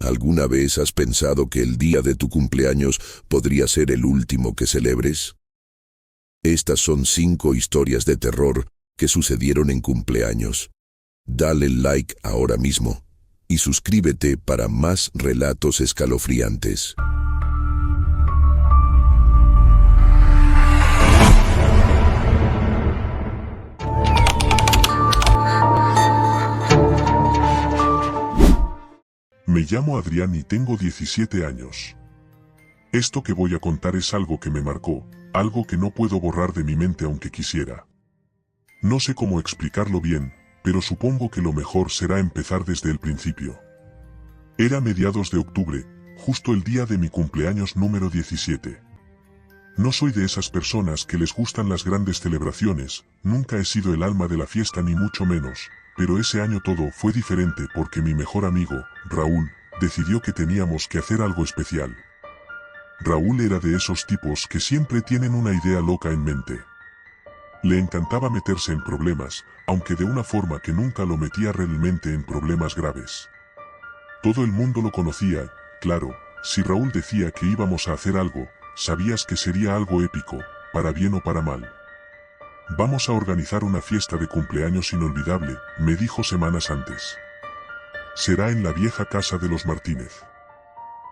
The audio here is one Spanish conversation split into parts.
¿Alguna vez has pensado que el día de tu cumpleaños podría ser el último que celebres? Estas son 5 historias de terror que sucedieron en cumpleaños. Dale like ahora mismo y suscríbete para más relatos escalofriantes. Me llamo Adrián y tengo 17 años. Esto que voy a contar es algo que me marcó, algo que no puedo borrar de mi mente aunque quisiera. No sé cómo explicarlo bien, pero supongo que lo mejor será empezar desde el principio. Era mediados de octubre, justo el día de mi cumpleaños número 17. No soy de esas personas que les gustan las grandes celebraciones, nunca he sido el alma de la fiesta ni mucho menos, pero ese año todo fue diferente porque mi mejor amigo, Raúl, decidió que teníamos que hacer algo especial. Raúl era de esos tipos que siempre tienen una idea loca en mente. Le encantaba meterse en problemas, aunque de una forma que nunca lo metía realmente en problemas graves. Todo el mundo lo conocía, claro, si Raúl decía que íbamos a hacer algo, sabías que sería algo épico, para bien o para mal. Vamos a organizar una fiesta de cumpleaños inolvidable, me dijo semanas antes. Será en la vieja casa de los Martínez.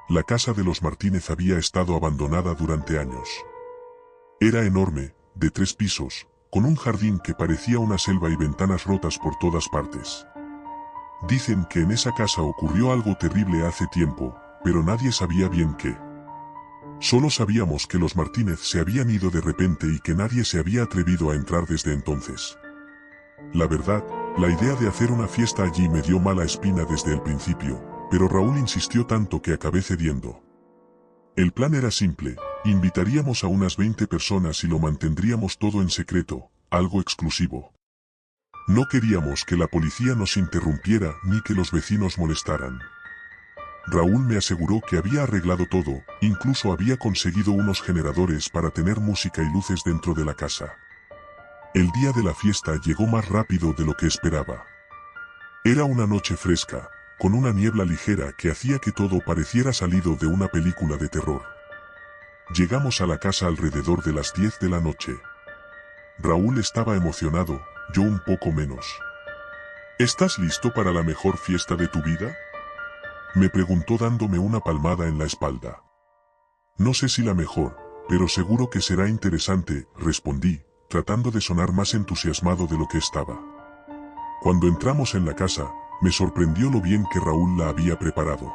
La casa de los Martínez había estado abandonada durante años. Era enorme, de 3 pisos, con un jardín que parecía una selva y ventanas rotas por todas partes. Dicen que en esa casa ocurrió algo terrible hace tiempo, pero nadie sabía bien qué. Solo sabíamos que los Martínez se habían ido de repente y que nadie se había atrevido a entrar desde entonces. La verdad, la idea de hacer una fiesta allí me dio mala espina desde el principio, pero Raúl insistió tanto que acabé cediendo. El plan era simple, invitaríamos a unas 20 personas y lo mantendríamos todo en secreto, algo exclusivo. No queríamos que la policía nos interrumpiera ni que los vecinos molestaran. Raúl me aseguró que había arreglado todo, incluso había conseguido unos generadores para tener música y luces dentro de la casa. El día de la fiesta llegó más rápido de lo que esperaba. Era una noche fresca, con una niebla ligera que hacía que todo pareciera salido de una película de terror. Llegamos a la casa alrededor de las 10 de la noche. Raúl estaba emocionado, yo un poco menos. ¿Estás listo para la mejor fiesta de tu vida?, me preguntó dándome una palmada en la espalda. No sé si la mejor, pero seguro que será interesante, respondí, tratando de sonar más entusiasmado de lo que estaba. Cuando entramos en la casa, me sorprendió lo bien que Raúl la había preparado.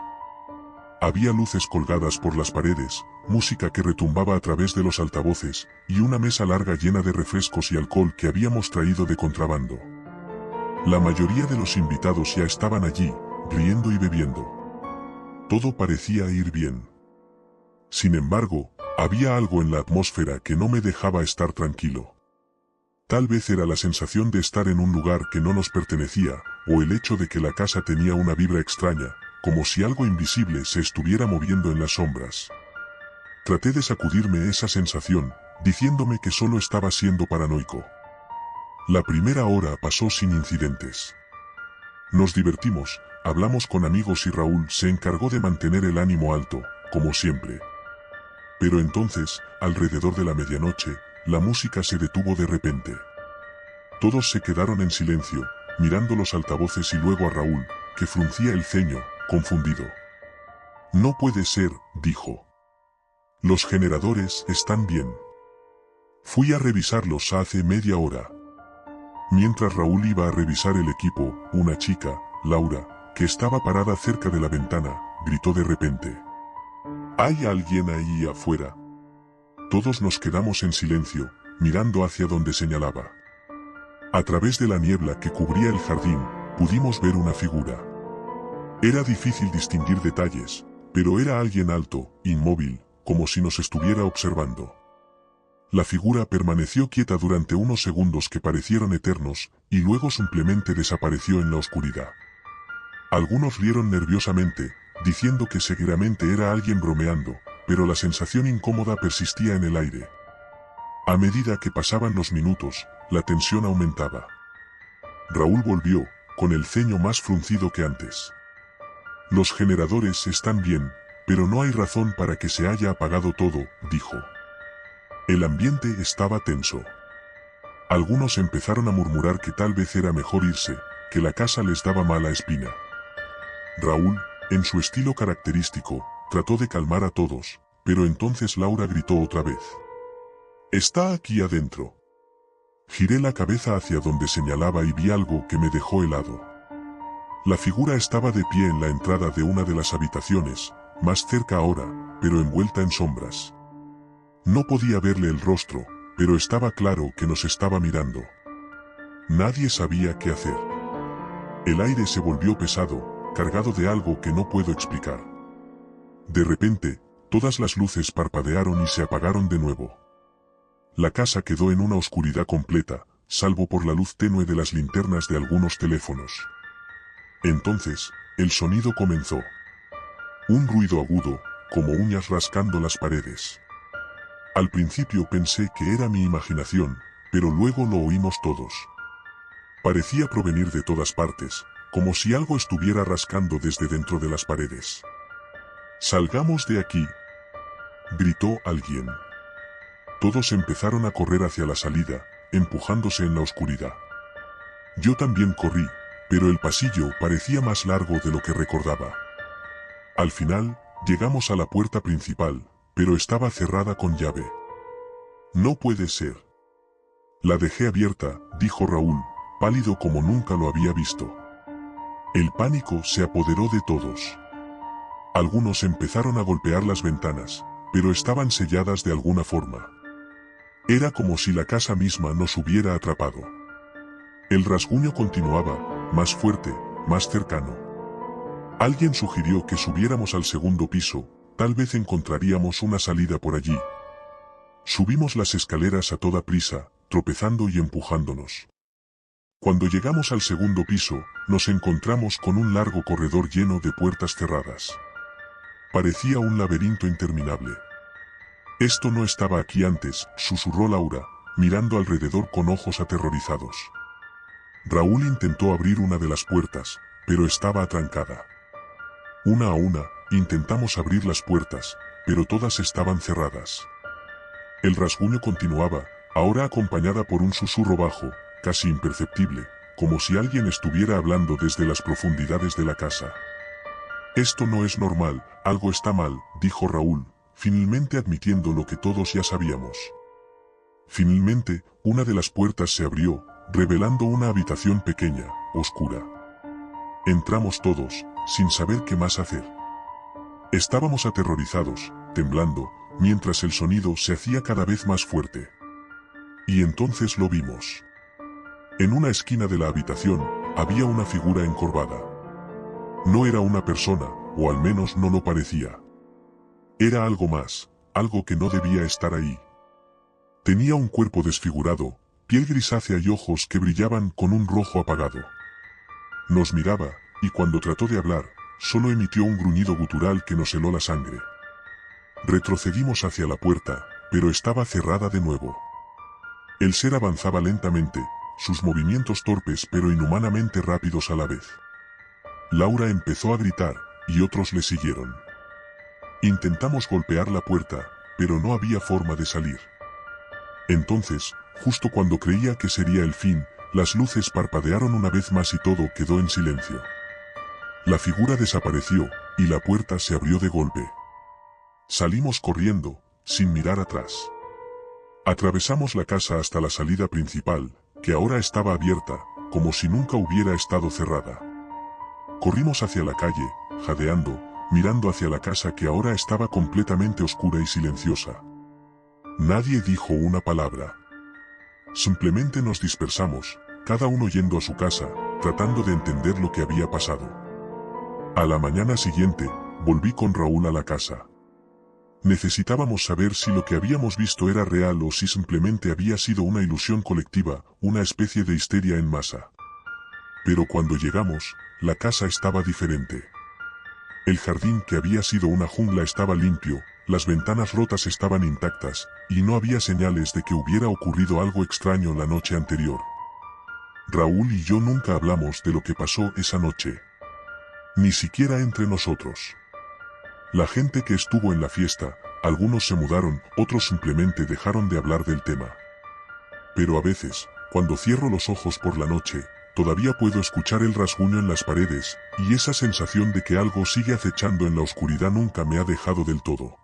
Había luces colgadas por las paredes, música que retumbaba a través de los altavoces, y una mesa larga llena de refrescos y alcohol que habíamos traído de contrabando. La mayoría de los invitados ya estaban allí, riendo y bebiendo. Todo parecía ir bien. Sin embargo, había algo en la atmósfera que no me dejaba estar tranquilo. Tal vez era la sensación de estar en un lugar que no nos pertenecía, o el hecho de que la casa tenía una vibra extraña, como si algo invisible se estuviera moviendo en las sombras. Traté de sacudirme esa sensación, diciéndome que solo estaba siendo paranoico. La primera hora pasó sin incidentes. Nos divertimos, hablamos con amigos y Raúl se encargó de mantener el ánimo alto, como siempre. Pero entonces, alrededor de la medianoche, la música se detuvo de repente. Todos se quedaron en silencio, mirando los altavoces y luego a Raúl, que fruncía el ceño, confundido. No puede ser, dijo. Los generadores están bien. Fui a revisarlos hace media hora. Mientras Raúl iba a revisar el equipo, una chica, Laura, que estaba parada cerca de la ventana, gritó de repente. ¿Hay alguien ahí afuera? Todos nos quedamos en silencio, mirando hacia donde señalaba. A través de la niebla que cubría el jardín, pudimos ver una figura. Era difícil distinguir detalles, pero era alguien alto, inmóvil, como si nos estuviera observando. La figura permaneció quieta durante unos segundos que parecieron eternos, y luego simplemente desapareció en la oscuridad. Algunos rieron nerviosamente, diciendo que seguramente era alguien bromeando, pero la sensación incómoda persistía en el aire. A medida que pasaban los minutos, la tensión aumentaba. Raúl volvió, con el ceño más fruncido que antes. Los generadores están bien, pero no hay razón para que se haya apagado todo, dijo. El ambiente estaba tenso. Algunos empezaron a murmurar que tal vez era mejor irse, que la casa les daba mala espina. Raúl, en su estilo característico, trató de calmar a todos, pero entonces Laura gritó otra vez. «Está aquí adentro». Giré la cabeza hacia donde señalaba y vi algo que me dejó helado. La figura estaba de pie en la entrada de una de las habitaciones, más cerca ahora, pero envuelta en sombras. No podía verle el rostro, pero estaba claro que nos estaba mirando. Nadie sabía qué hacer. El aire se volvió pesado, cargado de algo que no puedo explicar. De repente, todas las luces parpadearon y se apagaron de nuevo. La casa quedó en una oscuridad completa, salvo por la luz tenue de las linternas de algunos teléfonos. Entonces, el sonido comenzó. Un ruido agudo, como uñas rascando las paredes. Al principio pensé que era mi imaginación, pero luego lo oímos todos. Parecía provenir de todas partes, como si algo estuviera rascando desde dentro de las paredes. «Salgamos de aquí», gritó alguien. Todos empezaron a correr hacia la salida, empujándose en la oscuridad. Yo también corrí, pero el pasillo parecía más largo de lo que recordaba. Al final, llegamos a la puerta principal, pero estaba cerrada con llave. «No puede ser». «La dejé abierta», dijo Raúl, pálido como nunca lo había visto. El pánico se apoderó de todos. Algunos empezaron a golpear las ventanas, pero estaban selladas de alguna forma. Era como si la casa misma nos hubiera atrapado. El rasguño continuaba, más fuerte, más cercano. Alguien sugirió que subiéramos al segundo piso, tal vez encontraríamos una salida por allí. Subimos las escaleras a toda prisa, tropezando y empujándonos. Cuando llegamos al segundo piso, nos encontramos con un largo corredor lleno de puertas cerradas. Parecía un laberinto interminable. «Esto no estaba aquí antes», susurró Laura, mirando alrededor con ojos aterrorizados. Raúl intentó abrir una de las puertas, pero estaba atrancada. Una a una, intentamos abrir las puertas, pero todas estaban cerradas. El rasguño continuaba, ahora acompañada por un susurro bajo, casi imperceptible, como si alguien estuviera hablando desde las profundidades de la casa. «Esto no es normal, algo está mal», dijo Raúl, finalmente admitiendo lo que todos ya sabíamos. Finalmente, una de las puertas se abrió, revelando una habitación pequeña, oscura. Entramos todos, sin saber qué más hacer. Estábamos aterrorizados, temblando, mientras el sonido se hacía cada vez más fuerte. Y entonces lo vimos. En una esquina de la habitación, había una figura encorvada. No era una persona, o al menos no lo parecía. Era algo más, algo que no debía estar ahí. Tenía un cuerpo desfigurado, piel grisácea y ojos que brillaban con un rojo apagado. Nos miraba, y cuando trató de hablar, solo emitió un gruñido gutural que nos heló la sangre. Retrocedimos hacia la puerta, pero estaba cerrada de nuevo. El ser avanzaba lentamente, sus movimientos torpes pero inhumanamente rápidos a la vez. Laura empezó a gritar, y otros le siguieron. Intentamos golpear la puerta, pero no había forma de salir. Entonces, justo cuando creía que sería el fin, las luces parpadearon una vez más y todo quedó en silencio. La figura desapareció, y la puerta se abrió de golpe. Salimos corriendo, sin mirar atrás. Atravesamos la casa hasta la salida principal, que ahora estaba abierta, como si nunca hubiera estado cerrada. Corrimos hacia la calle, jadeando, mirando hacia la casa que ahora estaba completamente oscura y silenciosa. Nadie dijo una palabra. Simplemente nos dispersamos, cada uno yendo a su casa, tratando de entender lo que había pasado. A la mañana siguiente, volví con Raúl a la casa. Necesitábamos saber si lo que habíamos visto era real o si simplemente había sido una ilusión colectiva, una especie de histeria en masa. Pero cuando llegamos, la casa estaba diferente. El jardín que había sido una jungla estaba limpio, las ventanas rotas estaban intactas, y no había señales de que hubiera ocurrido algo extraño la noche anterior. Raúl y yo nunca hablamos de lo que pasó esa noche. Ni siquiera entre nosotros. La gente que estuvo en la fiesta, algunos se mudaron, otros simplemente dejaron de hablar del tema. Pero a veces, cuando cierro los ojos por la noche, todavía puedo escuchar el rasguño en las paredes, y esa sensación de que algo sigue acechando en la oscuridad nunca me ha dejado del todo.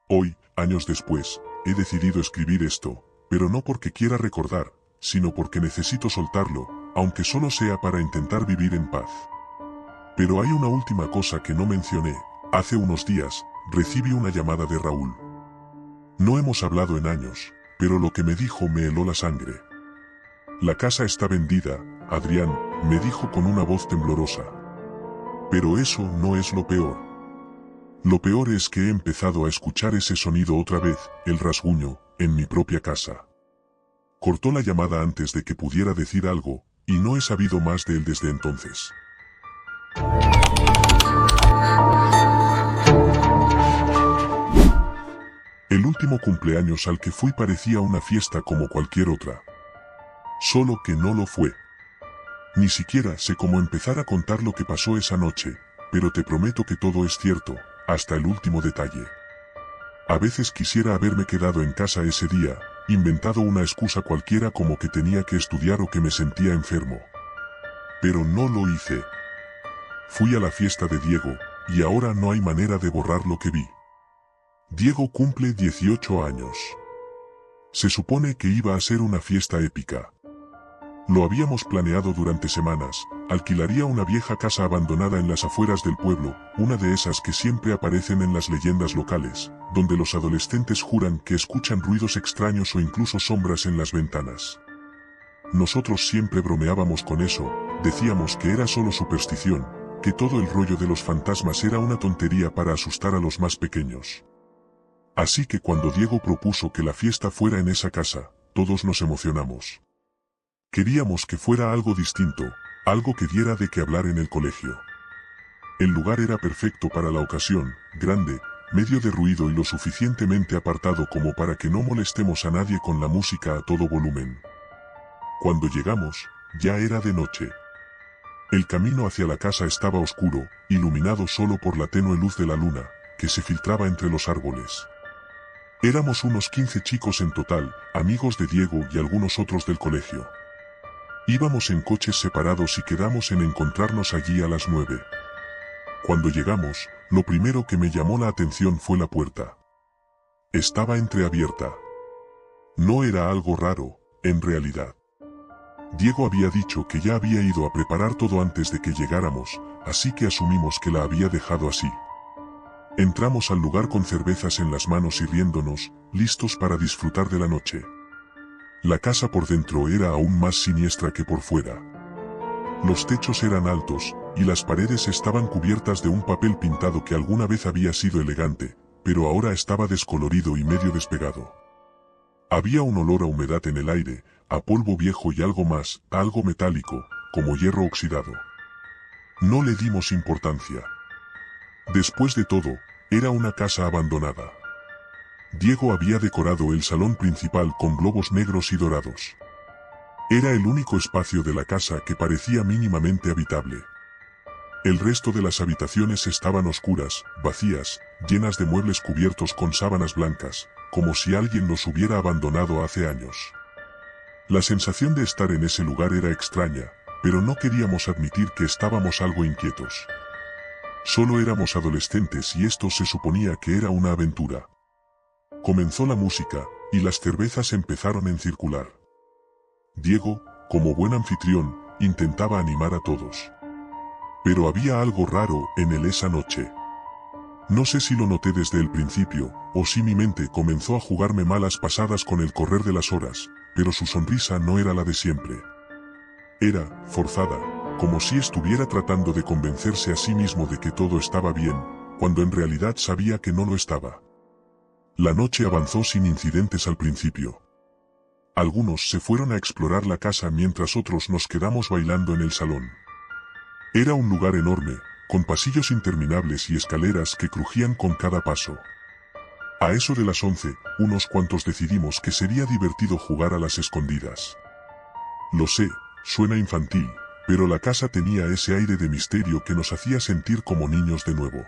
Hoy, años después, he decidido escribir esto, pero no porque quiera recordar, sino porque necesito soltarlo, aunque solo sea para intentar vivir en paz. Pero hay una última cosa que no mencioné. Hace unos días, recibí una llamada de Raúl. No hemos hablado en años, pero lo que me dijo me heló la sangre. La casa está vendida, Adrián, me dijo con una voz temblorosa. Pero eso no es lo peor. Lo peor es que he empezado a escuchar ese sonido otra vez, el rasguño, en mi propia casa. Cortó la llamada antes de que pudiera decir algo, y no he sabido más de él desde entonces. El último cumpleaños al que fui parecía una fiesta como cualquier otra. Solo que no lo fue. Ni siquiera sé cómo empezar a contar lo que pasó esa noche, pero te prometo que todo es cierto, hasta el último detalle. A veces quisiera haberme quedado en casa ese día, inventado una excusa cualquiera como que tenía que estudiar o que me sentía enfermo. Pero no lo hice. Fui a la fiesta de Diego, y ahora no hay manera de borrar lo que vi. Diego cumple 18 años. Se supone que iba a ser una fiesta épica. Lo habíamos planeado durante semanas, alquilaría una vieja casa abandonada en las afueras del pueblo, una de esas que siempre aparecen en las leyendas locales, donde los adolescentes juran que escuchan ruidos extraños o incluso sombras en las ventanas. Nosotros siempre bromeábamos con eso, decíamos que era solo superstición, que todo el rollo de los fantasmas era una tontería para asustar a los más pequeños. Así que cuando Diego propuso que la fiesta fuera en esa casa, todos nos emocionamos. Queríamos que fuera algo distinto, algo que diera de qué hablar en el colegio. El lugar era perfecto para la ocasión, grande, medio de ruido y lo suficientemente apartado como para que no molestemos a nadie con la música a todo volumen. Cuando llegamos, ya era de noche. El camino hacia la casa estaba oscuro, iluminado solo por la tenue luz de la luna, que se filtraba entre los árboles. Éramos unos 15 chicos en total, amigos de Diego y algunos otros del colegio. Íbamos en coches separados y quedamos en encontrarnos allí a las 9. Cuando llegamos, lo primero que me llamó la atención fue la puerta. Estaba entreabierta. No era algo raro, en realidad. Diego había dicho que ya había ido a preparar todo antes de que llegáramos, así que asumimos que la había dejado así. Entramos al lugar con cervezas en las manos y riéndonos, listos para disfrutar de la noche. La casa por dentro era aún más siniestra que por fuera. Los techos eran altos, y las paredes estaban cubiertas de un papel pintado que alguna vez había sido elegante, pero ahora estaba descolorido y medio despegado. Había un olor a humedad en el aire, a polvo viejo y algo más, algo metálico, como hierro oxidado. No le dimos importancia. Después de todo, era una casa abandonada. Diego había decorado el salón principal con globos negros y dorados. Era el único espacio de la casa que parecía mínimamente habitable. El resto de las habitaciones estaban oscuras, vacías, llenas de muebles cubiertos con sábanas blancas, como si alguien los hubiera abandonado hace años. La sensación de estar en ese lugar era extraña, pero no queríamos admitir que estábamos algo inquietos. Solo éramos adolescentes y esto se suponía que era una aventura. Comenzó la música, y las cervezas empezaron en circular. Diego, como buen anfitrión, intentaba animar a todos. Pero había algo raro en él esa noche. No sé si lo noté desde el principio, o si mi mente comenzó a jugarme malas pasadas con el correr de las horas, pero su sonrisa no era la de siempre. Era forzada, como si estuviera tratando de convencerse a sí mismo de que todo estaba bien, cuando en realidad sabía que no lo estaba. La noche avanzó sin incidentes al principio. Algunos se fueron a explorar la casa mientras otros nos quedamos bailando en el salón. Era un lugar enorme, con pasillos interminables y escaleras que crujían con cada paso. A eso de las 11, unos cuantos decidimos que sería divertido jugar a las escondidas. Lo sé, suena infantil, pero la casa tenía ese aire de misterio que nos hacía sentir como niños de nuevo.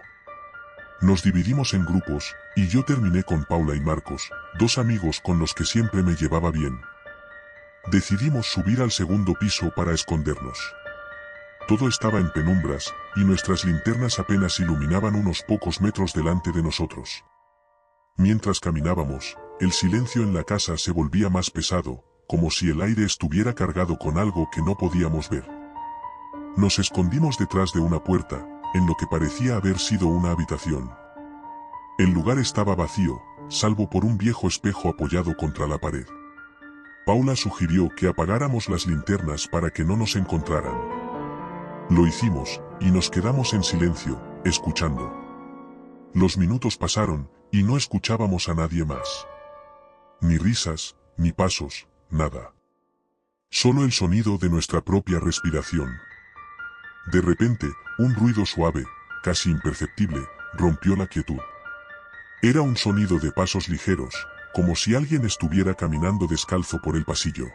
Nos dividimos en grupos, y yo terminé con Paula y Marcos, dos amigos con los que siempre me llevaba bien. Decidimos subir al segundo piso para escondernos. Todo estaba en penumbras, y nuestras linternas apenas iluminaban unos pocos metros delante de nosotros. Mientras caminábamos, el silencio en la casa se volvía más pesado, como si el aire estuviera cargado con algo que no podíamos ver. Nos escondimos detrás de una puerta, en lo que parecía haber sido una habitación. El lugar estaba vacío, salvo por un viejo espejo apoyado contra la pared. Paula sugirió que apagáramos las linternas para que no nos encontraran. Lo hicimos, y nos quedamos en silencio, escuchando. Los minutos pasaron, y no escuchábamos a nadie más. Ni risas, ni pasos, nada. Solo el sonido de nuestra propia respiración. De repente, un ruido suave, casi imperceptible, rompió la quietud. Era un sonido de pasos ligeros, como si alguien estuviera caminando descalzo por el pasillo.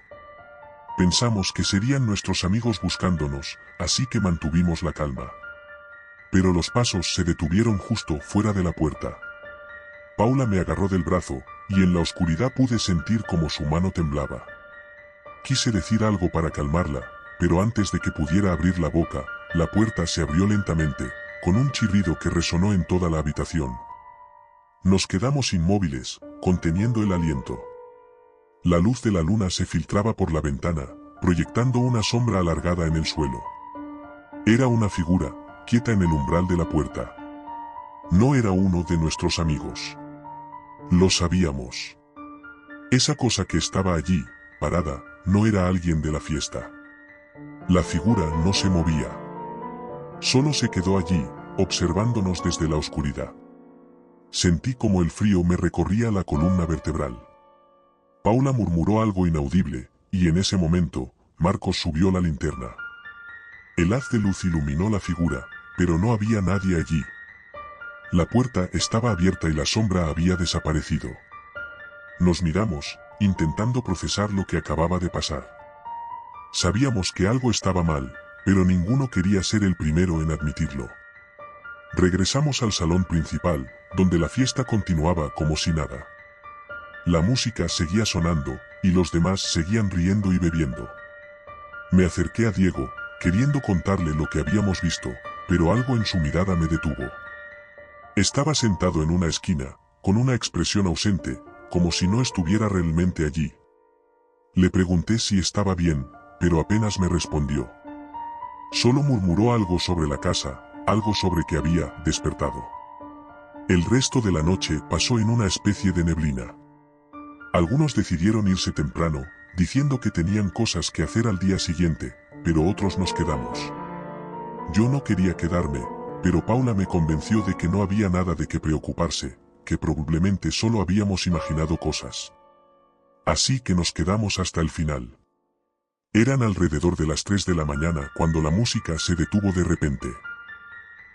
Pensamos que serían nuestros amigos buscándonos, así que mantuvimos la calma. Pero los pasos se detuvieron justo fuera de la puerta. Paula me agarró del brazo, y en la oscuridad pude sentir como su mano temblaba. Quise decir algo para calmarla, pero antes de que pudiera abrir la boca, la puerta se abrió lentamente, con un chirrido que resonó en toda la habitación. Nos quedamos inmóviles, conteniendo el aliento. La luz de la luna se filtraba por la ventana, proyectando una sombra alargada en el suelo. Era una figura, quieta en el umbral de la puerta. No era uno de nuestros amigos. Lo sabíamos. Esa cosa que estaba allí, parada, no era alguien de la fiesta. La figura no se movía. Solo se quedó allí, observándonos desde la oscuridad. Sentí como el frío me recorría la columna vertebral. Paula murmuró algo inaudible, y en ese momento, Marcos subió la linterna. El haz de luz iluminó la figura, pero no había nadie allí. La puerta estaba abierta y la sombra había desaparecido. Nos miramos, intentando procesar lo que acababa de pasar. Sabíamos que algo estaba mal, pero ninguno quería ser el primero en admitirlo. Regresamos al salón principal, donde la fiesta continuaba como si nada. La música seguía sonando, y los demás seguían riendo y bebiendo. Me acerqué a Diego, queriendo contarle lo que habíamos visto, pero algo en su mirada me detuvo. Estaba sentado en una esquina, con una expresión ausente, como si no estuviera realmente allí. Le pregunté si estaba bien, pero apenas me respondió. Solo murmuró algo sobre la casa, algo sobre que había despertado. El resto de la noche pasó en una especie de neblina. Algunos decidieron irse temprano, diciendo que tenían cosas que hacer al día siguiente, pero otros nos quedamos. Yo no quería quedarme, pero Paula me convenció de que no había nada de qué preocuparse, que probablemente solo habíamos imaginado cosas. Así que nos quedamos hasta el final. Eran alrededor de las 3 de la mañana cuando la música se detuvo de repente.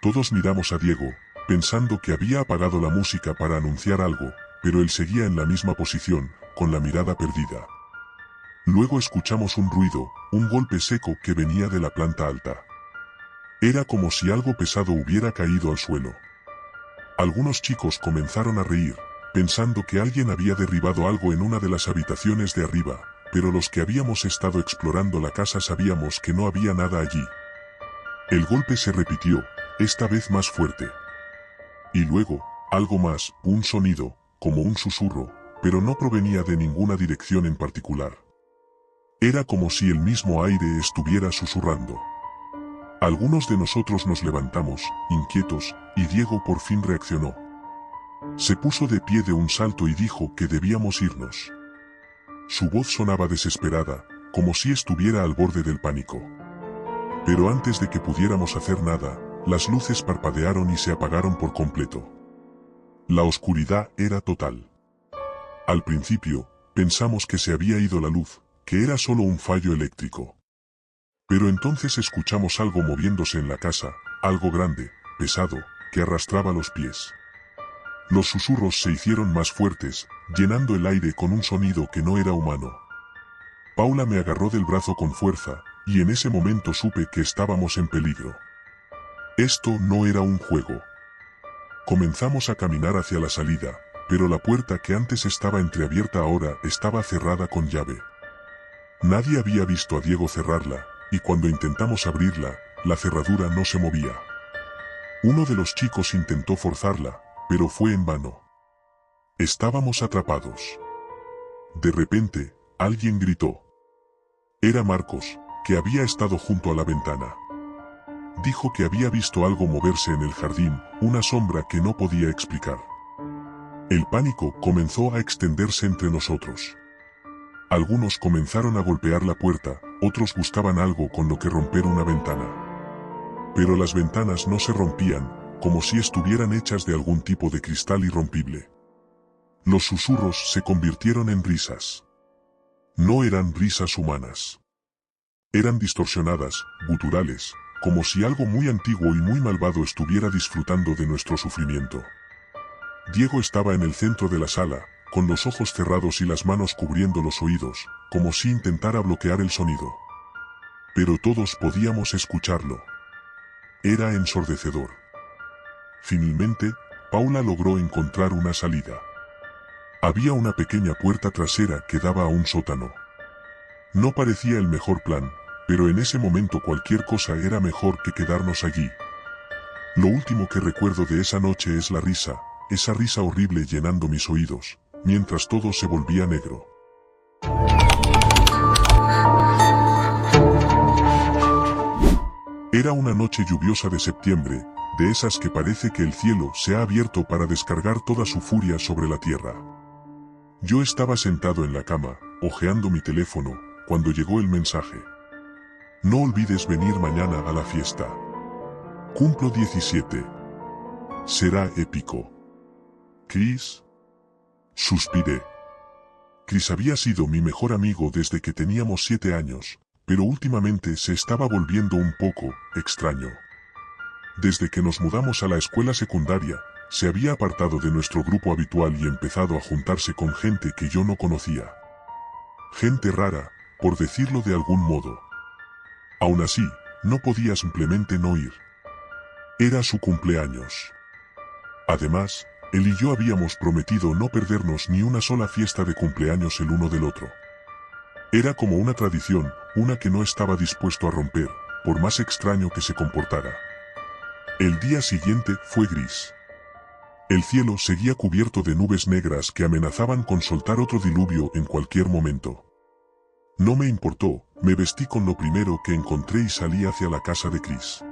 Todos miramos a Diego, pensando que había apagado la música para anunciar algo, pero él seguía en la misma posición, con la mirada perdida. Luego escuchamos un ruido, un golpe seco que venía de la planta alta. Era como si algo pesado hubiera caído al suelo. Algunos chicos comenzaron a reír, pensando que alguien había derribado algo en una de las habitaciones de arriba, pero los que habíamos estado explorando la casa sabíamos que no había nada allí. El golpe se repitió, esta vez más fuerte. Y luego, algo más, un sonido, como un susurro, pero no provenía de ninguna dirección en particular. Era como si el mismo aire estuviera susurrando. Algunos de nosotros nos levantamos, inquietos, y Diego por fin reaccionó. Se puso de pie de un salto y dijo que debíamos irnos. Su voz sonaba desesperada, como si estuviera al borde del pánico. Pero antes de que pudiéramos hacer nada, las luces parpadearon y se apagaron por completo. La oscuridad era total. Al principio, pensamos que se había ido la luz, que era solo un fallo eléctrico. Pero entonces escuchamos algo moviéndose en la casa, algo grande, pesado, que arrastraba los pies. Los susurros se hicieron más fuertes, llenando el aire con un sonido que no era humano. Paula me agarró del brazo con fuerza, y en ese momento supe que estábamos en peligro. Esto no era un juego. Comenzamos a caminar hacia la salida, pero la puerta que antes estaba entreabierta ahora estaba cerrada con llave. Nadie había visto a Diego cerrarla, y cuando intentamos abrirla, la cerradura no se movía. Uno de los chicos intentó forzarla, pero fue en vano. Estábamos atrapados. De repente, alguien gritó. Era Marcos, que había estado junto a la ventana. Dijo que había visto algo moverse en el jardín, una sombra que no podía explicar. El pánico comenzó a extenderse entre nosotros. Algunos comenzaron a golpear la puerta, otros buscaban algo con lo que romper una ventana. Pero las ventanas no se rompían, como si estuvieran hechas de algún tipo de cristal irrompible. Los susurros se convirtieron en risas. No eran risas humanas. Eran distorsionadas, guturales, como si algo muy antiguo y muy malvado estuviera disfrutando de nuestro sufrimiento. Diego estaba en el centro de la sala, con los ojos cerrados y las manos cubriendo los oídos, como si intentara bloquear el sonido. Pero todos podíamos escucharlo. Era ensordecedor. Finalmente, Paula logró encontrar una salida. Había una pequeña puerta trasera que daba a un sótano. No parecía el mejor plan, pero en ese momento cualquier cosa era mejor que quedarnos allí. Lo último que recuerdo de esa noche es la risa, esa risa horrible llenando mis oídos, mientras todo se volvía negro. Era una noche lluviosa de septiembre, de esas que parece que el cielo se ha abierto para descargar toda su furia sobre la tierra. Yo estaba sentado en la cama, hojeando mi teléfono, cuando llegó el mensaje. No olvides venir mañana a la fiesta. Cumplo 17. Será épico. Chris. Suspiré. Chris había sido mi mejor amigo desde que teníamos 7 años, pero últimamente se estaba volviendo un poco extraño. Desde que nos mudamos a la escuela secundaria, se había apartado de nuestro grupo habitual y empezado a juntarse con gente que yo no conocía. Gente rara, por decirlo de algún modo. Aún así, no podía simplemente no ir. Era su cumpleaños. Además, él y yo habíamos prometido no perdernos ni una sola fiesta de cumpleaños el uno del otro. Era como una tradición, una que no estaba dispuesto a romper, por más extraño que se comportara. El día siguiente fue gris. El cielo seguía cubierto de nubes negras que amenazaban con soltar otro diluvio en cualquier momento. No me importó, me vestí con lo primero que encontré y salí hacia la casa de Chris.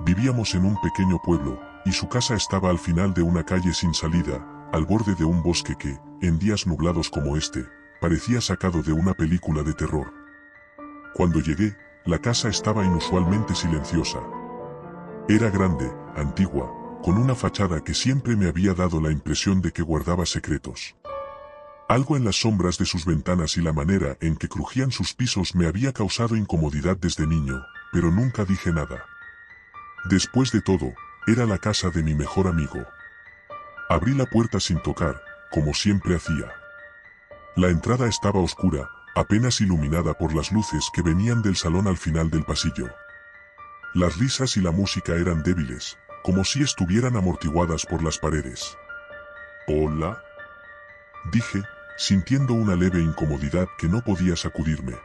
Vivíamos en un pequeño pueblo, y su casa estaba al final de una calle sin salida, al borde de un bosque que, en días nublados como este, parecía sacado de una película de terror. Cuando llegué, la casa estaba inusualmente silenciosa. Era grande, antigua, con una fachada que siempre me había dado la impresión de que guardaba secretos. Algo en las sombras de sus ventanas y la manera en que crujían sus pisos me había causado incomodidad desde niño, pero nunca dije nada. Después de todo, era la casa de mi mejor amigo. Abrí la puerta sin tocar, como siempre hacía. La entrada estaba oscura, apenas iluminada por las luces que venían del salón al final del pasillo. Las risas y la música eran débiles, como si estuvieran amortiguadas por las paredes. «¿Hola?», dije, sintiendo una leve incomodidad que no podía sacudirme.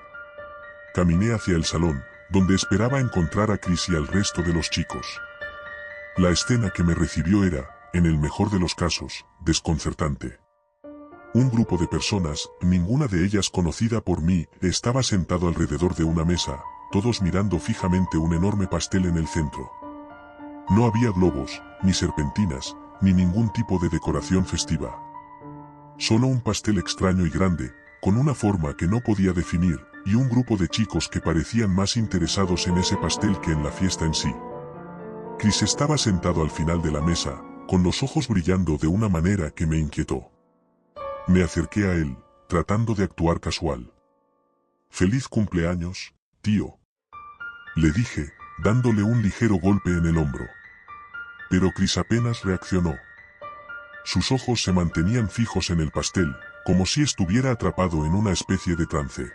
Caminé hacia el salón, donde esperaba encontrar a Chris y al resto de los chicos. La escena que me recibió era, en el mejor de los casos, desconcertante. Un grupo de personas, ninguna de ellas conocida por mí, estaba sentado alrededor de una mesa, todos mirando fijamente un enorme pastel en el centro. No había globos, ni serpentinas, ni ningún tipo de decoración festiva. Solo un pastel extraño y grande, con una forma que no podía definir, y un grupo de chicos que parecían más interesados en ese pastel que en la fiesta en sí. Chris estaba sentado al final de la mesa, con los ojos brillando de una manera que me inquietó. Me acerqué a él, tratando de actuar casual. «Feliz cumpleaños, tío», le dije, dándole un ligero golpe en el hombro. Pero Chris apenas reaccionó. Sus ojos se mantenían fijos en el pastel, como si estuviera atrapado en una especie de trance.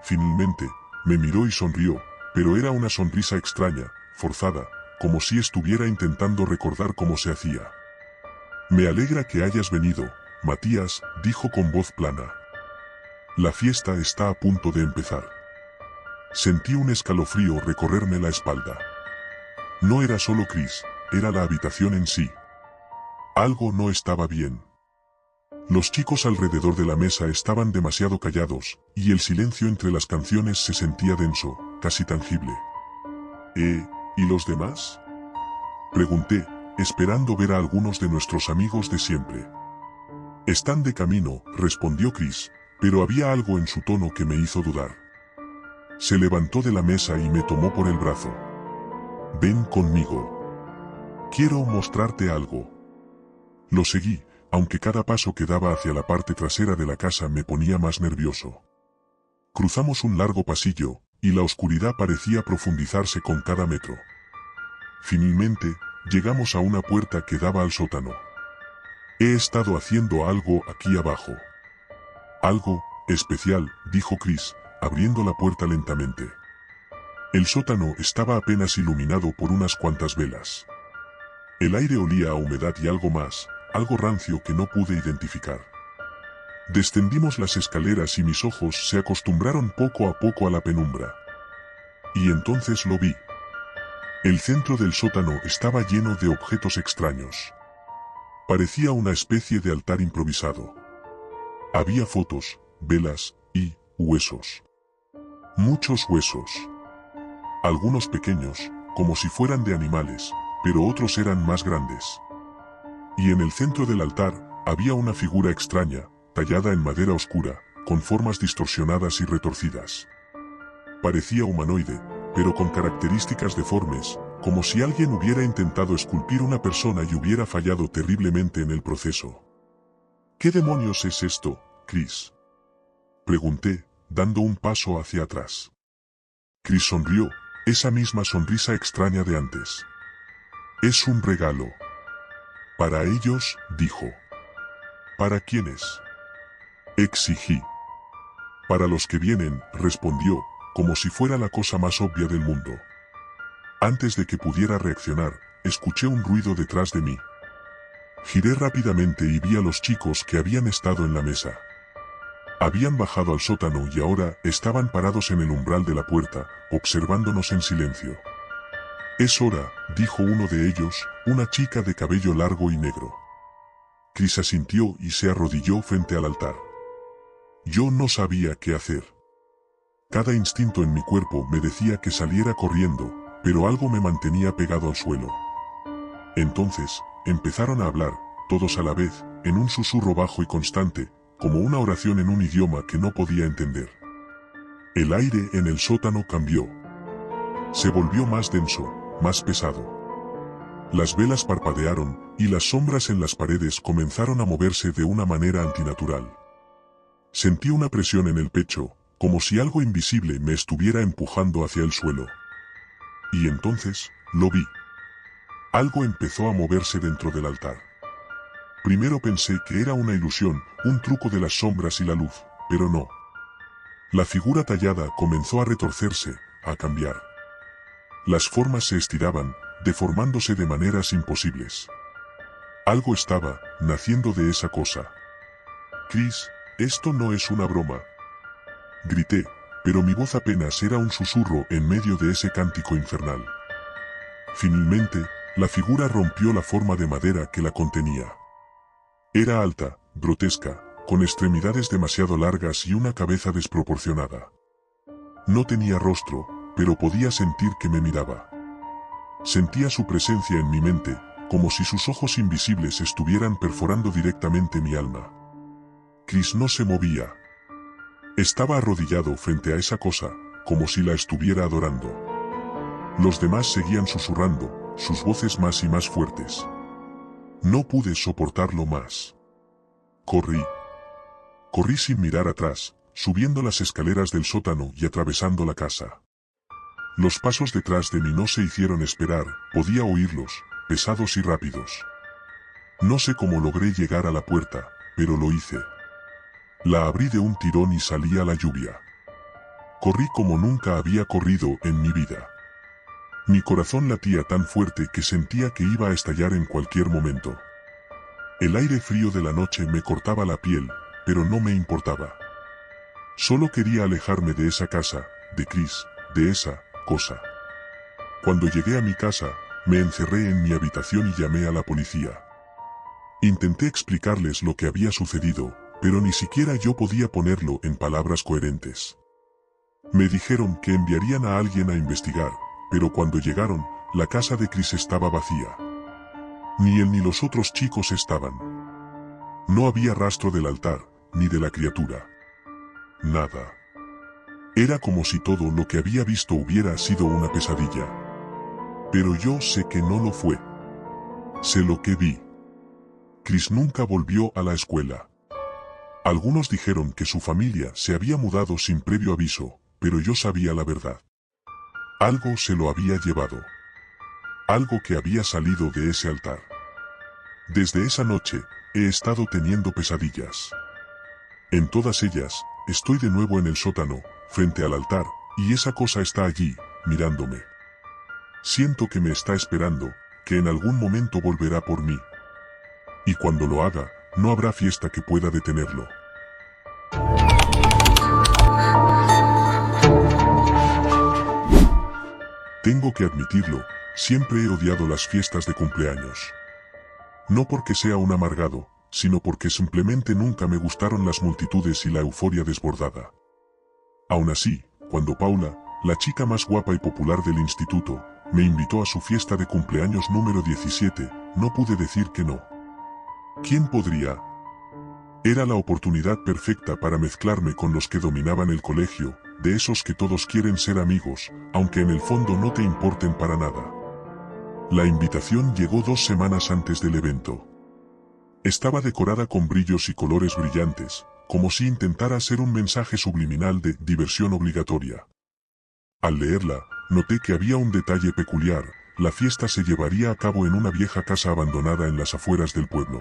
Finalmente, Me miró y sonrió, pero era una sonrisa extraña, forzada, como si estuviera intentando recordar cómo se hacía. Me alegra que hayas venido, Matías, dijo con voz plana. La fiesta está a punto de empezar. Sentí un escalofrío recorrerme la espalda. No era solo Chris, era la habitación en sí. Algo no estaba bien. Los chicos alrededor de la mesa estaban demasiado callados, y el silencio entre las canciones se sentía denso, casi tangible. ¿Y los demás?, pregunté, esperando ver a algunos de nuestros amigos de siempre. Están de camino, respondió Chris, pero había algo en su tono que me hizo dudar. Se levantó de la mesa y me tomó por el brazo. Ven conmigo. Quiero mostrarte algo. Lo seguí, aunque cada paso que daba hacia la parte trasera de la casa me ponía más nervioso. Cruzamos un largo pasillo, y la oscuridad parecía profundizarse con cada metro. Finalmente, llegamos a una puerta que daba al sótano. He estado haciendo algo aquí abajo. Algo especial, dijo Chris, abriendo la puerta lentamente. El sótano estaba apenas iluminado por unas cuantas velas. El aire olía a humedad y algo más, algo rancio que no pude identificar. Descendimos las escaleras y mis ojos se acostumbraron poco a poco a la penumbra. Y entonces lo vi. El centro del sótano estaba lleno de objetos extraños. Parecía una especie de altar improvisado. Había fotos, velas y huesos. Muchos huesos. Algunos pequeños, como si fueran de animales, pero otros eran más grandes. Y en el centro del altar, había una figura extraña, tallada en madera oscura, con formas distorsionadas y retorcidas. Parecía humanoide, pero con características deformes, como si alguien hubiera intentado esculpir una persona y hubiera fallado terriblemente en el proceso. ¿Qué demonios es esto, Chris?, pregunté, dando un paso hacia atrás. Chris sonrió, esa misma sonrisa extraña de antes. Es un regalo. Para ellos, dijo. ¿Para quiénes?, exigí. Para los que vienen, respondió, como si fuera la cosa más obvia del mundo. Antes de que pudiera reaccionar, escuché un ruido detrás de mí. Giré rápidamente y vi a los chicos que habían estado en la mesa. Habían bajado al sótano y ahora estaban parados en el umbral de la puerta, observándonos en silencio. Es hora, dijo uno de ellos, una chica de cabello largo y negro. Chris asintió y se arrodilló frente al altar. Yo no sabía qué hacer. Cada instinto en mi cuerpo me decía que saliera corriendo, pero algo me mantenía pegado al suelo. Entonces, empezaron a hablar, todos a la vez, en un susurro bajo y constante, como una oración en un idioma que no podía entender. El aire en el sótano cambió. Se volvió más denso, más pesado. Las velas parpadearon, y las sombras en las paredes comenzaron a moverse de una manera antinatural. Sentí una presión en el pecho, como si algo invisible me estuviera empujando hacia el suelo. Y entonces, lo vi. Algo empezó a moverse dentro del altar. Primero pensé que era una ilusión, un truco de las sombras y la luz, pero no. La figura tallada comenzó a retorcerse, a cambiar. Las formas se estiraban, deformándose de maneras imposibles. Algo estaba naciendo de esa cosa. Chris, esto no es una broma. Grité, pero mi voz apenas era un susurro en medio de ese cántico infernal. Finalmente, la figura rompió la forma de madera que la contenía. Era alta, grotesca, con extremidades demasiado largas y una cabeza desproporcionada. No tenía rostro, pero podía sentir que me miraba. Sentía su presencia en mi mente, como si sus ojos invisibles estuvieran perforando directamente mi alma. Chris no se movía. Estaba arrodillado frente a esa cosa, como si la estuviera adorando. Los demás seguían susurrando, sus voces más y más fuertes. No pude soportarlo más. Corrí. Corrí sin mirar atrás, subiendo las escaleras del sótano y atravesando la casa. Los pasos detrás de mí no se hicieron esperar, podía oírlos, pesados y rápidos. No sé cómo logré llegar a la puerta, pero lo hice. La abrí de un tirón y salí a la lluvia. Corrí como nunca había corrido en mi vida. Mi corazón latía tan fuerte que sentía que iba a estallar en cualquier momento. El aire frío de la noche me cortaba la piel, pero no me importaba. Solo quería alejarme de esa casa, de Chris, de esa cosa. Cuando llegué a mi casa, me encerré en mi habitación y llamé a la policía. Intenté explicarles lo que había sucedido, pero ni siquiera yo podía ponerlo en palabras coherentes. Me dijeron que enviarían a alguien a investigar, pero cuando llegaron, la casa de Chris estaba vacía. Ni él ni los otros chicos estaban. No había rastro del altar, ni de la criatura. Nada. Era como si todo lo que había visto hubiera sido una pesadilla. Pero yo sé que no lo fue. Sé lo que vi. Chris nunca volvió a la escuela. Algunos dijeron que su familia se había mudado sin previo aviso, pero yo sabía la verdad. Algo se lo había llevado. Algo que había salido de ese altar. Desde esa noche, he estado teniendo pesadillas. En todas ellas, estoy de nuevo en el sótano, frente al altar, y esa cosa está allí, mirándome. Siento que me está esperando, que en algún momento volverá por mí. Y cuando lo haga, no habrá fiesta que pueda detenerlo. Tengo que admitirlo, siempre he odiado las fiestas de cumpleaños. No porque sea un amargado, sino porque simplemente nunca me gustaron las multitudes y la euforia desbordada. Aún así, cuando Paula, la chica más guapa y popular del instituto, me invitó a su fiesta de cumpleaños número 17, no pude decir que no. ¿Quién podría? Era la oportunidad perfecta para mezclarme con los que dominaban el colegio, de esos que todos quieren ser amigos, aunque en el fondo no te importen para nada. La invitación llegó 2 semanas antes del evento. Estaba decorada con brillos y colores brillantes, como si intentara ser un mensaje subliminal de diversión obligatoria. Al leerla, noté que había un detalle peculiar: la fiesta se llevaría a cabo en una vieja casa abandonada en las afueras del pueblo.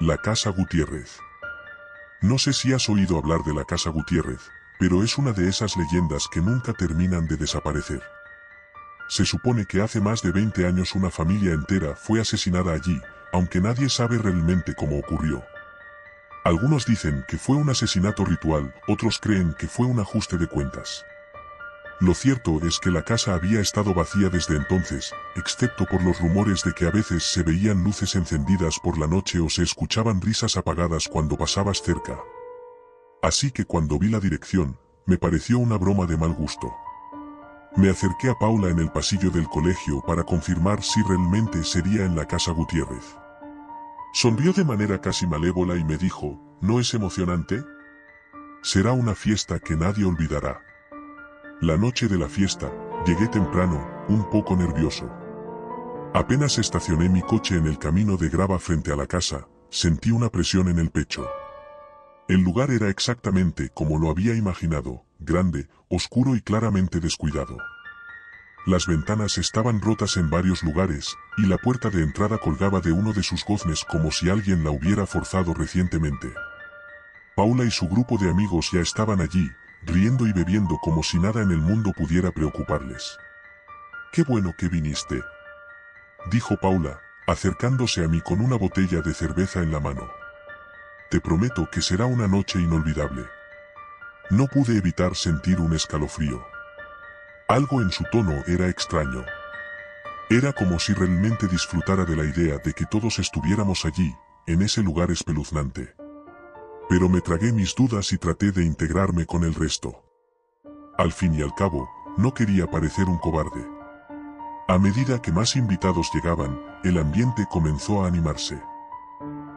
La Casa Gutiérrez. No sé si has oído hablar de la Casa Gutiérrez, pero es una de esas leyendas que nunca terminan de desaparecer. Se supone que hace más de 20 años una familia entera fue asesinada allí, aunque nadie sabe realmente cómo ocurrió. Algunos dicen que fue un asesinato ritual, otros creen que fue un ajuste de cuentas. Lo cierto es que la casa había estado vacía desde entonces, excepto por los rumores de que a veces se veían luces encendidas por la noche o se escuchaban risas apagadas cuando pasabas cerca. Así que cuando vi la dirección, me pareció una broma de mal gusto. Me acerqué a Paula en el pasillo del colegio para confirmar si realmente sería en la Casa Gutiérrez. Sonrió de manera casi malévola y me dijo: ¿no es emocionante? Será una fiesta que nadie olvidará. La noche de la fiesta, llegué temprano, un poco nervioso. Apenas estacioné mi coche en el camino de grava frente a la casa, sentí una presión en el pecho. El lugar era exactamente como lo había imaginado, grande, oscuro y claramente descuidado. Las ventanas estaban rotas en varios lugares, y la puerta de entrada colgaba de uno de sus goznes como si alguien la hubiera forzado recientemente. Paula y su grupo de amigos ya estaban allí, riendo y bebiendo como si nada en el mundo pudiera preocuparles. «Qué bueno que viniste», dijo Paula, acercándose a mí con una botella de cerveza en la mano. «Te prometo que será una noche inolvidable». No pude evitar sentir un escalofrío. Algo en su tono era extraño. Era como si realmente disfrutara de la idea de que todos estuviéramos allí, en ese lugar espeluznante. Pero me tragué mis dudas y traté de integrarme con el resto. Al fin y al cabo, no quería parecer un cobarde. A medida que más invitados llegaban, el ambiente comenzó a animarse.